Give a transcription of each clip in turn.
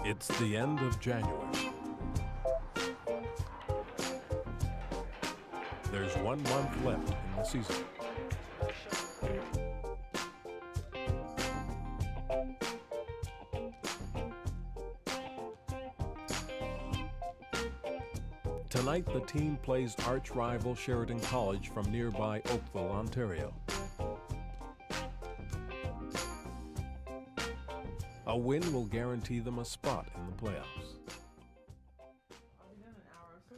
It's the end of January. There's 1 month left in the season. Tonight, the team plays arch-rival Sheridan College from nearby Oakville, Ontario. A win will guarantee them a spot in the playoffs.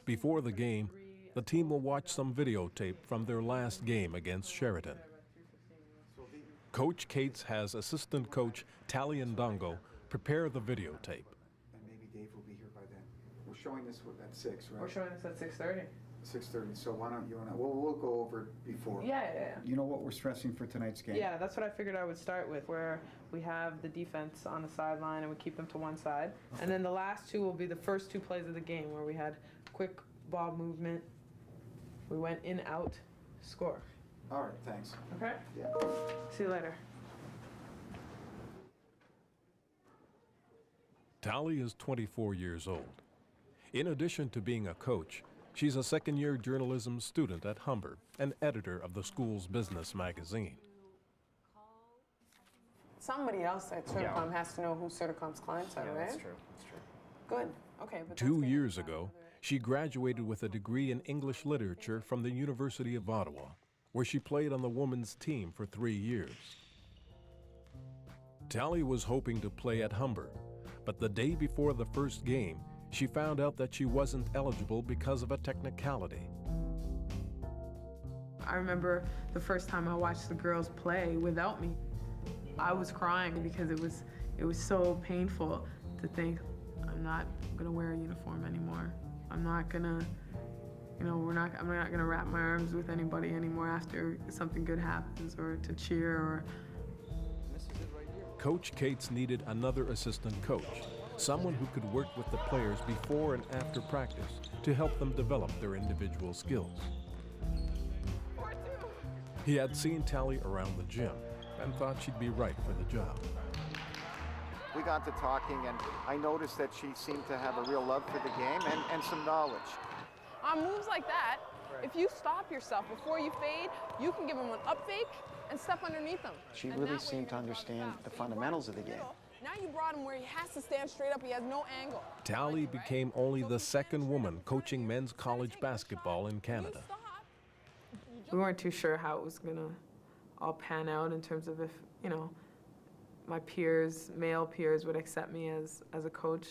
Before the game, the team will watch some videotape from their last game against Sheridan. Coach Cates has assistant coach Tally Ndongo prepare the videotape. And maybe Dave will be here by then. We're showing this at 6, right? We're showing this at 6:30. 6:30. So why don't you and I? We'll go over it before. Yeah. You know what we're stressing for tonight's game? Yeah, that's what I figured I would start with, where we have the defense on the sideline and we keep them to one side. Okay. And then the last two will be the first 2 plays of the game, where we had quick ball movement. We went in, out, score. All right, thanks. Okay? Yeah. See you later. Tally is 24 years old. In addition to being a coach, she's a second-year journalism student at Humber and editor of the school's business magazine. Somebody else at Certicom has to know who Certicom's clients are, right? That's true. That's true. Good. Okay. But 2 years ago, she graduated with a degree in English literature from the University of Ottawa, where she played on the women's team for 3 years. Tally was hoping to play at Humber, but the day before the first game, she found out that she wasn't eligible because of a technicality. I remember the first time I watched the girls play without me. I was crying because it was so painful to think, I'm not gonna wear a uniform anymore. I'm not gonna, I'm not gonna wrap my arms with anybody anymore after something good happens, or to cheer, or. Coach Cates needed another assistant coach, someone who could work with the players before and after practice to help them develop their individual skills. He had seen Tally around the gym and thought she'd be right for the job. We got to talking, and I noticed that she seemed to have a real love for the game and some knowledge. On moves like that, if you stop yourself before you fade, you can give them an up fake and step underneath them. She really seemed to understand the fundamentals of the game. Now you brought him where he has to stand straight up. He has no angle. Tally became only the second woman coaching men's college basketball in Canada. We weren't too sure how it was gonna all pan out in terms of if, my peers, male peers, would accept me as a coach.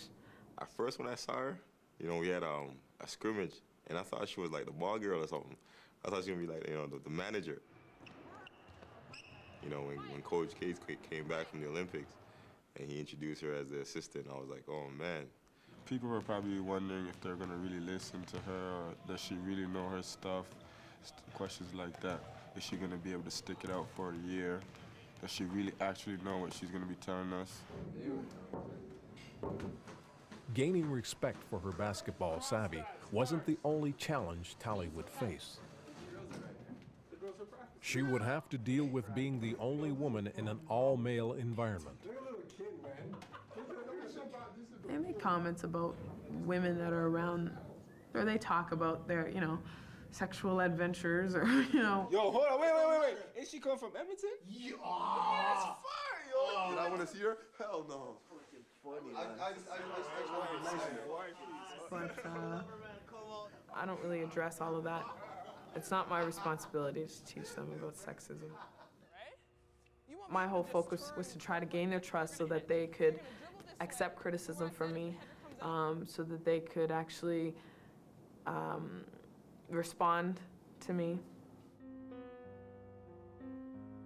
At first, when I saw her, we had a scrimmage, and I thought she was like the ball girl or something. I thought she was gonna be like, the manager. When Coach Cates came back from the Olympics, and he introduced her as the assistant, I was like, oh man. People were probably wondering if they're gonna really listen to her, or does she really know her stuff? Questions like that. Is she gonna be able to stick it out for a year? Does she really actually know what she's gonna be telling us? Gaining respect for her basketball savvy wasn't the only challenge Tally would face. She would have to deal with being the only woman in an all-male environment. They make comments about women that are around, or they talk about their, sexual adventures, or, Yo, hold on, wait. Is she come from Edmonton? Yeah. That's fire, yo. Did I want to see her? Hell no. But I don't really address all of that. It's not my responsibility to teach them about sexism. My whole focus was to try to gain their trust so that they could accept criticism from me, so that they could actually respond to me.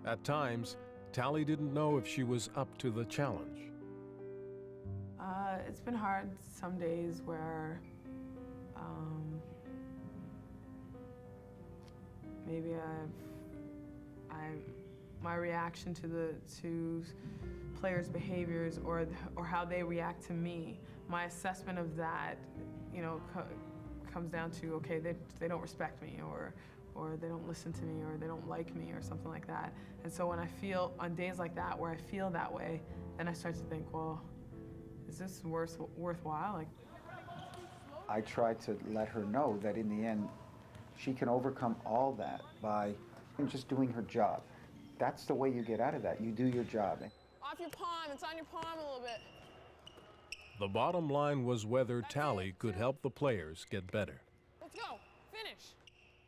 At times, Tally didn't know if she was up to the challenge. It's been hard some days where maybe my reaction to players' behaviors or how they react to me, my assessment of that, comes down to, okay, they don't respect me, or they don't listen to me, or they don't like me, or something like that. And so when I feel, on days like that where I feel that way, then I start to think, well, is this worthwhile? Like, I tried to let her know that in the end, she can overcome all that by just doing her job. That's the way you get out of that. You do your job. Off your palm, it's on your palm a little bit. The bottom line was whether Tally could help the players get better. Let's go, finish.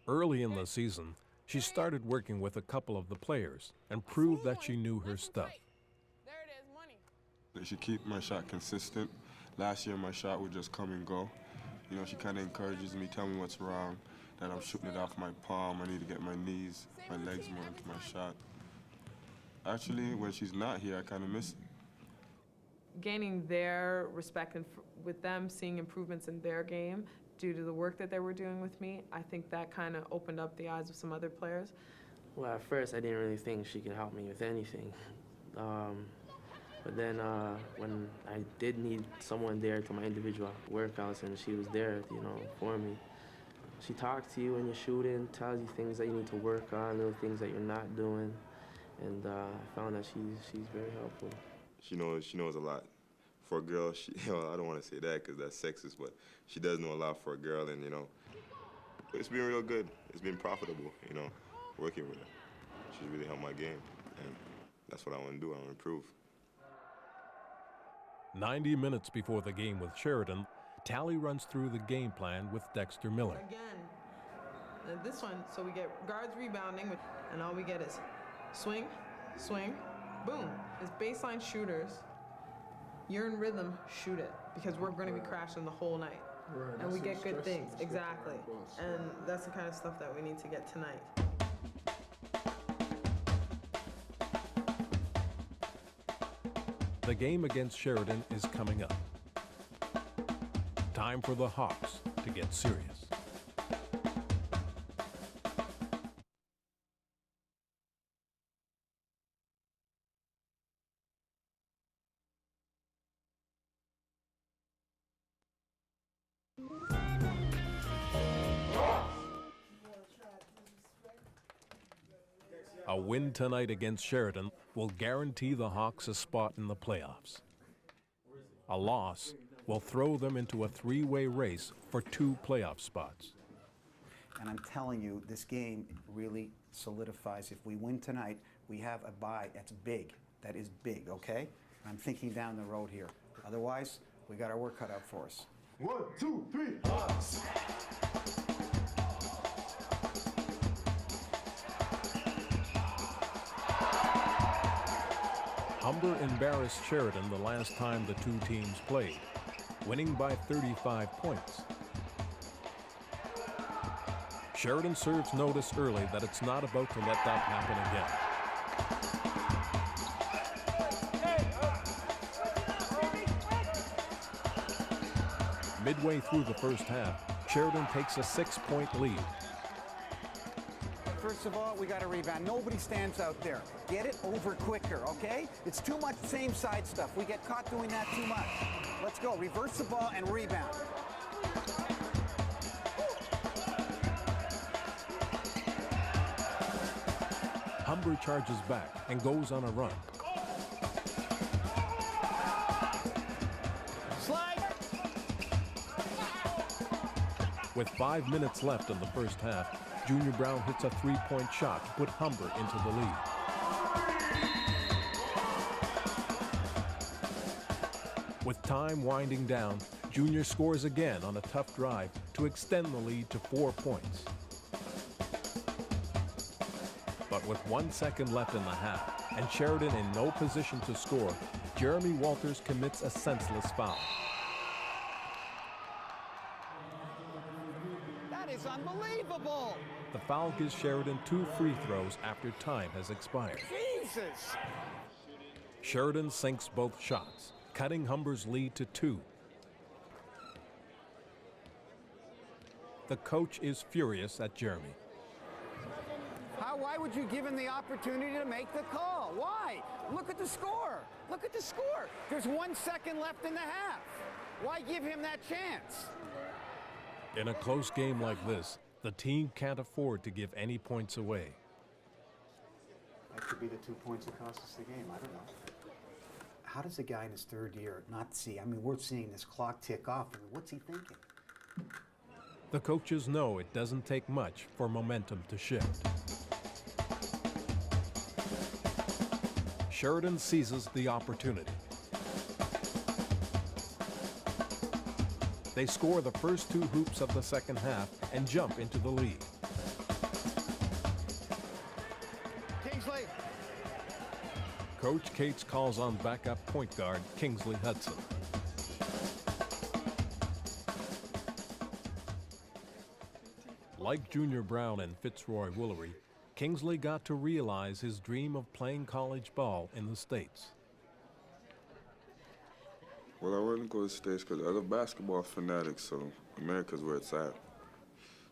Early in the season, she started working with a couple of the players and proved that she knew her stuff. There it is, money. I should keep my shot consistent. Last year, my shot would just come and go. You know, she kind of encourages me, tell me what's wrong, that I'm shooting it off my palm. I need to get my knees, my legs more into my shot. Actually, when she's not here, I kind of miss it. Gaining their respect and with them seeing improvements in their game due to the work that they were doing with me, I think that kind of opened up the eyes of some other players. Well, at first, I didn't really think she could help me with anything. But then when I did need someone there to my individual workouts and she was there, you know, for me, she talks to you when you're shooting, tells you things that you need to work on, little things that you're not doing. And I found that she's very helpful. She knows a lot. For a girl, I don't want to say that because that's sexist, but she does know a lot for a girl, and, you know, it's been real good. It's been profitable, you know, working with her. She's really helped my game, and that's what I want to do. I want to improve. 90 minutes before the game with Sheridan, Tally runs through the game plan with Dexter Miller. Again, this one, so we get guards rebounding, and all we get is swing, swing, boom. It's baseline shooters. You're in rhythm, shoot it, because we're going to be crashing the whole night. Right, and we get good things, exactly. And that's the kind of stuff that we need to get tonight. The game against Sheridan is coming up. Time for the Hawks to get serious. A win tonight against Sheridan will guarantee the Hawks a spot in the playoffs. A loss will throw them into a three-way race for 2 playoff spots. And I'm telling you, this game really solidifies. If we win tonight, we have a bye that's big. That is big, okay? I'm thinking down the road here. Otherwise, we got our work cut out for us. 1, 2, 3, Hawks! Humber embarrassed Sheridan the last time the 2 teams played, winning by 35 points. Sheridan serves notice early that it's not about to let that happen again. Midway through the first half, Sheridan takes a 6-point lead. First of all, we got to rebound. Nobody stands out there. Get it over quicker, okay? It's too much same side stuff. We get caught doing that too much. Let's go. Reverse the ball and rebound. Humber charges back and goes on a run. Slide. With 5 minutes left in the first half, Junior Brown hits a 3-point shot to put Humber into the lead. With time winding down, Junior scores again on a tough drive to extend the lead to 4 points. But with 1 second left in the half and Sheridan in no position to score, Jeremy Walters commits a senseless foul. That is unbelievable. The foul gives Sheridan 2 free throws after time has expired. Jesus! Sheridan sinks both shots, cutting Humber's lead to 2. The coach is furious at Jeremy. Why would you give him the opportunity to make the call? Why? Look at the score. Look at the score. There's 1 second left in the half. Why give him that chance? In a close game like this, the team can't afford to give any points away. That could be the 2 points that cost us the game. I don't know. how does a guy in his third year not see? I mean, we're seeing this clock tick off. I mean, what's he thinking? The coaches know it doesn't take much for momentum to shift. Sheridan seizes the opportunity. They score the first 2 hoops of the second half and jump into the lead. Kingsley! Coach Cates calls on backup point guard Kingsley Hudson. Like Junior Brown and Fitzroy Woolery, Kingsley got to realize his dream of playing college ball in the States. Well, I wouldn't go to the States because I was a basketball fanatic, so America's where it's at.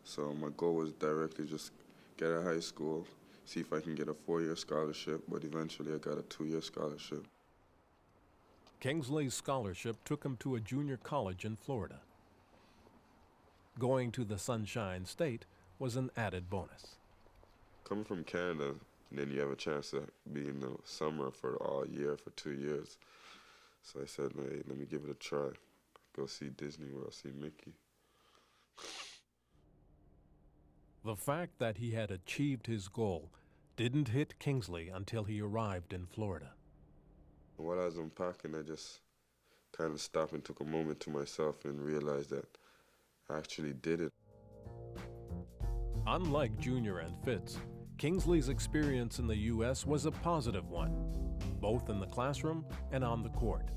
So my goal was directly just get out of high school, see if I can get a 4-year scholarship, but eventually I got a 2-year scholarship. Kingsley's scholarship took him to a junior college in Florida. Going to the Sunshine State was an added bonus. Coming from Canada, and then you have a chance to be in the summer for all year, for 2 years. So I said, hey, let me give it a try. Go see Disney World, see Mickey. The fact that he had achieved his goal didn't hit Kingsley until he arrived in Florida. While I was unpacking, I just kind of stopped and took a moment to myself and realized that I actually did it. Unlike Junior and Fitz, Kingsley's experience in the U.S. was a positive one, both in the classroom and on the court.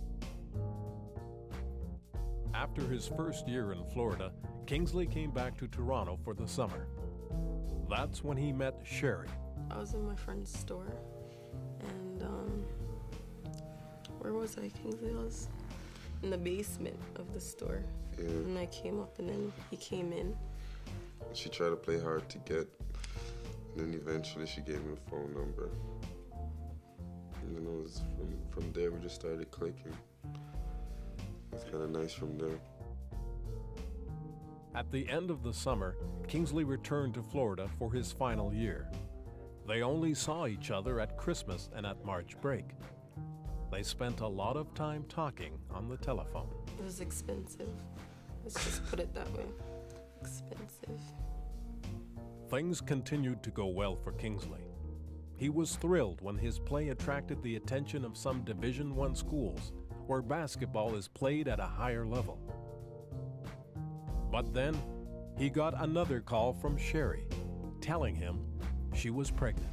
After his first year in Florida, Kingsley came back to Toronto for the summer. That's when he met Sherry. I was in my friend's store, and where was I? Kingsley was in the basement of the store. Yeah. And I came up, and then he came in. She tried to play hard to get, and then eventually she gave me a phone number. And then it was from there we just started clicking. It's kind of nice from there. At the end of the summer, Kingsley returned to Florida for his final year. They only saw each other at Christmas and at March break. They spent a lot of time talking on the telephone. It was expensive. Let's just put it that way. Expensive. Things continued to go well for Kingsley. He was thrilled when his play attracted the attention of some Division I schools, where basketball is played at a higher level. But then, he got another call from Sherry, telling him she was pregnant.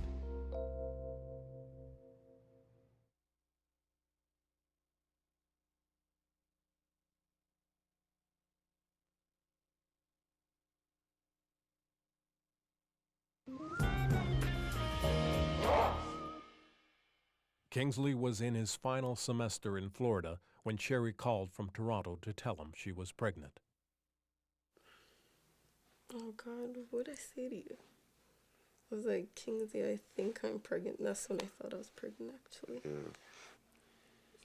Kingsley was in his final semester in Florida when Sherry called from Toronto to tell him she was pregnant. Oh God, what did I say to you? I was like, Kingsley, I think I'm pregnant. That's when I thought I was pregnant, actually. Yeah.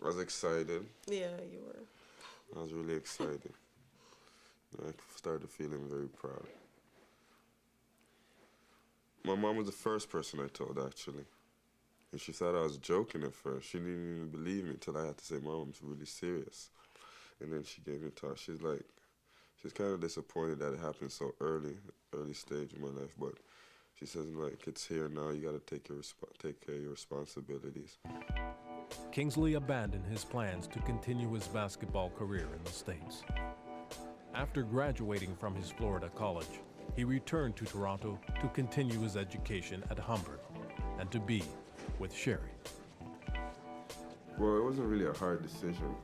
I was excited. Yeah, you were. I was really excited. I started feeling very proud. My mom was the first person I told, actually. And she thought I was joking at first. She didn't even believe me until I had to say, Mom, I'm really serious. And then she gave me a talk. She's kind of disappointed that it happened so early stage of my life. But she says, like, it's here now. You got to take care of your responsibilities. Kingsley abandoned his plans to continue his basketball career in the States. After graduating from his Florida college, he returned to Toronto to continue his education at Humber and to be with Sherry. Well, it wasn't really a hard decision.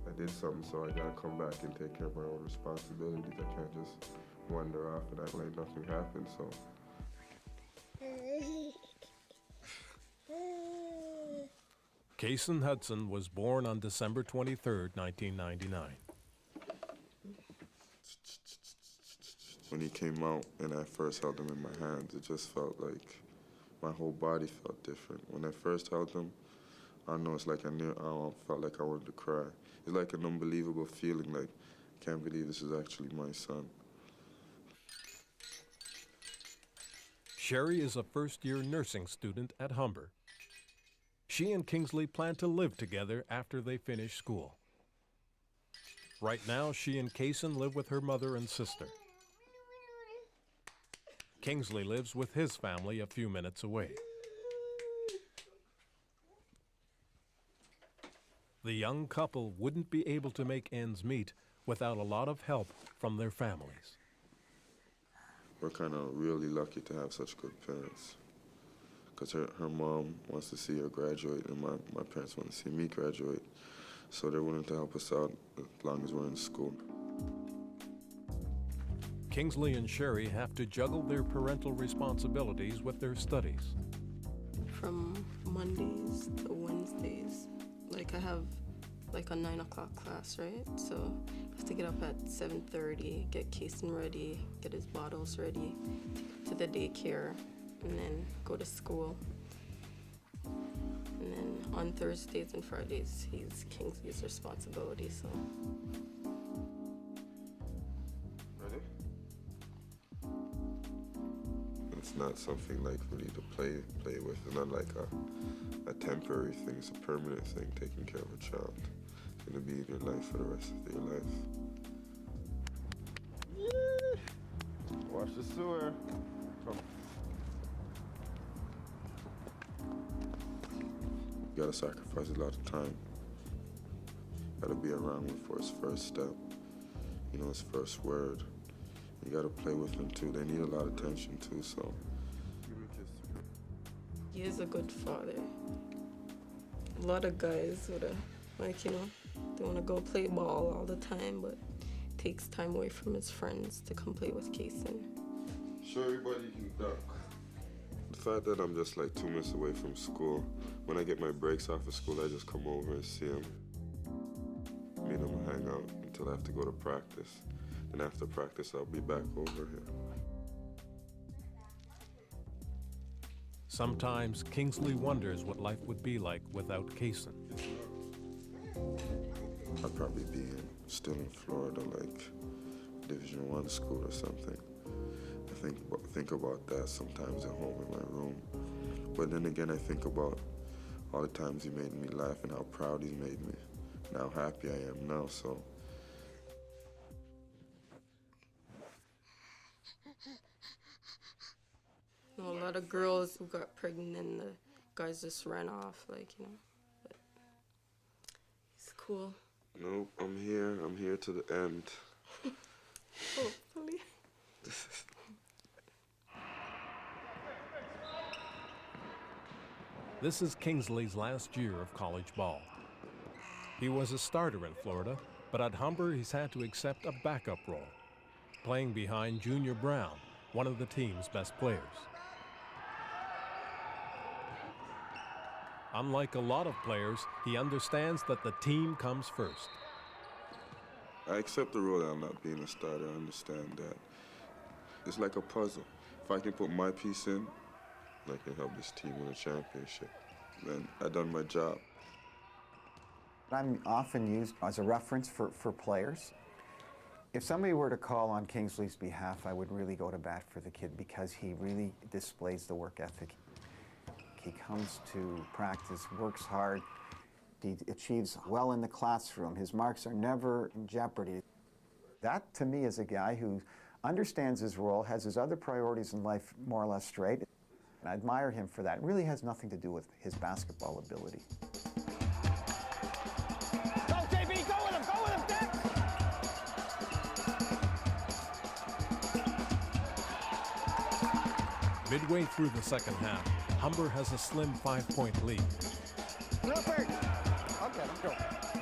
I did something, so I gotta come back and take care of my own responsibilities. I can't just wander off and act like nothing happened, so. Kason Hudson was born on December 23, 1999. When he came out and I first held him in my hands, it just felt like my whole body felt different. When I first held him, I know it's like I felt like I wanted to cry. It's like an unbelievable feeling, like, I can't believe this is actually my son. Sherry is a first-year nursing student at Humber. She and Kingsley plan to live together after they finish school. Right now, she and Kaysen live with her mother and sister. Kingsley lives with his family a few minutes away. The young couple wouldn't be able to make ends meet without a lot of help from their families. We're kind of really lucky to have such good parents. Because her mom wants to see her graduate, and my parents want to see me graduate. So they're willing to help us out as long as we're in school. Kingsley and Sherry have to juggle their parental responsibilities with their studies. From Mondays to Wednesdays, like I have like a 9 o'clock class, right? So I have to get up at 7:30, get Kaysen ready, get his bottles ready, take him to the daycare, and then go to school. And then on Thursdays and Fridays, he's Kingsley's responsibility, so. Ready? It's not something like really to play with. It's not like a temporary thing. It's a permanent thing, taking care of a child. It's gonna be in your life for the rest of your life. Watch the sewer. Come. You gotta sacrifice a lot of time. Gotta be around him for his first step, you know, his first word. You gotta play with them too. They need a lot of attention too, so. Give me a kiss. He is a good father. A lot of guys would have, like, you know, they want to go play ball all the time, but takes time away from his friends to come play with Kaysen. Show everybody you can duck. The fact that I'm just like 2 minutes away from school, when I get my breaks off of school, I just come over and see him. Me and him will hang out until I have to go to practice. Then after practice, I'll be back over here. Sometimes Kingsley wonders what life would be like without Kaysen. I'd probably be still in Florida, like Division I school or something. I think about that sometimes at home in my room. But then again, I think about all the times he made me laugh and how proud he's made me and how happy I am now, so. You know, a lot of girls who got pregnant and the guys just ran off, like, you know, but he's cool. Nope, I'm here to the end. Hopefully. This is Kingsley's last year of college ball. He was a starter in Florida, but at Humber he's had to accept a backup role, playing behind Junior Brown, one of the team's best players. Unlike a lot of players, he understands that the team comes first. I accept the role that I'm not being a starter. I understand that. It's like a puzzle. If I can put my piece in, I can help this team win a championship. Then I've done my job. I'm often used as a reference for players. If somebody were to call on Kingsley's behalf, I would really go to bat for the kid because he really displays the work ethic. He comes to practice, works hard, he achieves well in the classroom. His marks are never in jeopardy. That, to me, is a guy who understands his role, has his other priorities in life more or less straight. And I admire him for that. It really has nothing to do with his basketball ability. Go, JB, go with him, Dick! Midway through the second half, Humber has a slim 5-point lead. Rupert! Okay, let's go.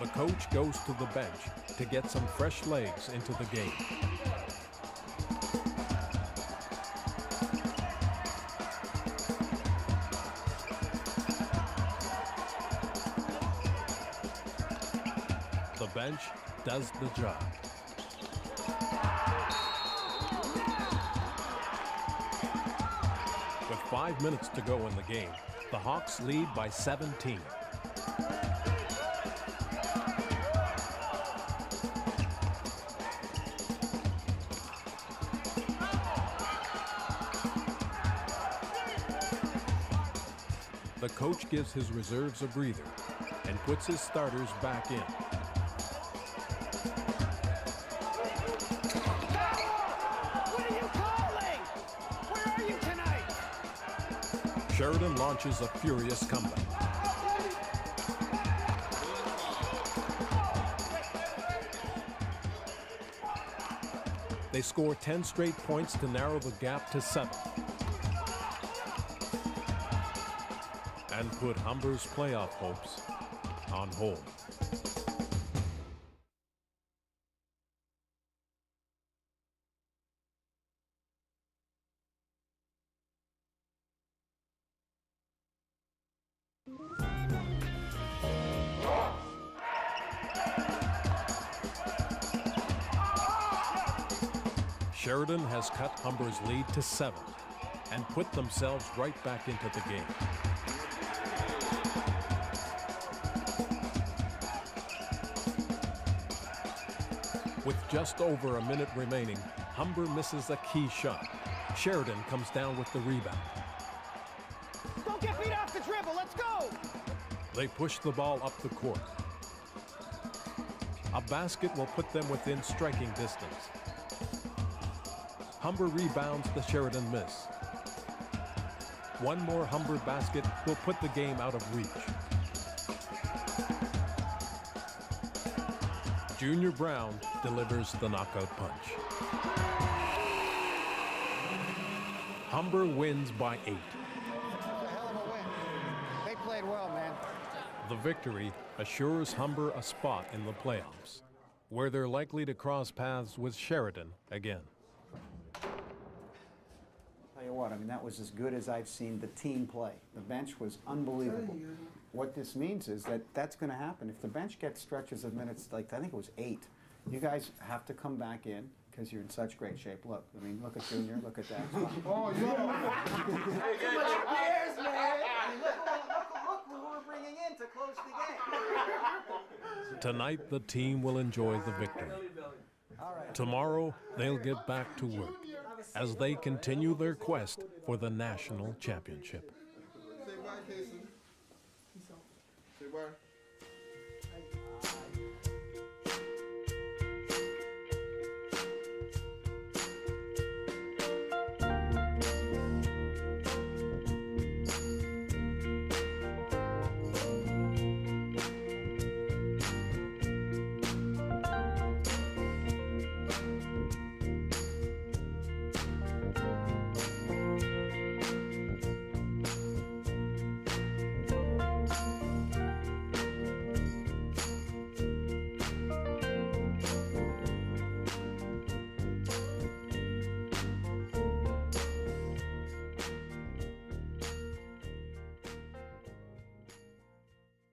The coach goes to the bench to get some fresh legs into the game. The bench does the job. With 5 minutes to go in the game, the Hawks lead by 17. The coach gives his reserves a breather and puts his starters back in. What are you calling? Where are you tonight? Sheridan launches a furious comeback. They score 10 straight points to narrow the gap to 7. And put Humber's playoff hopes on hold. Sheridan has cut Humber's lead to 7 and put themselves right back into the game. With just over a minute remaining, Humber misses a key shot. Sheridan comes down with the rebound. Don't get beat off the dribble, let's go! They push the ball up the court. A basket will put them within striking distance. Humber rebounds the Sheridan miss. One more Humber basket will put the game out of reach. Junior Brown delivers the knockout punch. Humber wins by 8. It's a hell of a win. They played well, man. The victory assures Humber a spot in the playoffs, where they're likely to cross paths with Sheridan again. Tell you what, I mean, that was as good as I've seen the team play. The bench was unbelievable. What this means is that that's going to happen. If the bench gets stretches of minutes, like I think it was 8, you guys have to come back in because you're in such great shape. Look, I mean, look at Junior, look at that. Oh, yo! Too much players, man. I mean, look who we're bringing in to close the game. Tonight, the team will enjoy the victory. Tomorrow, they'll get back to work as they continue their quest for the national championship.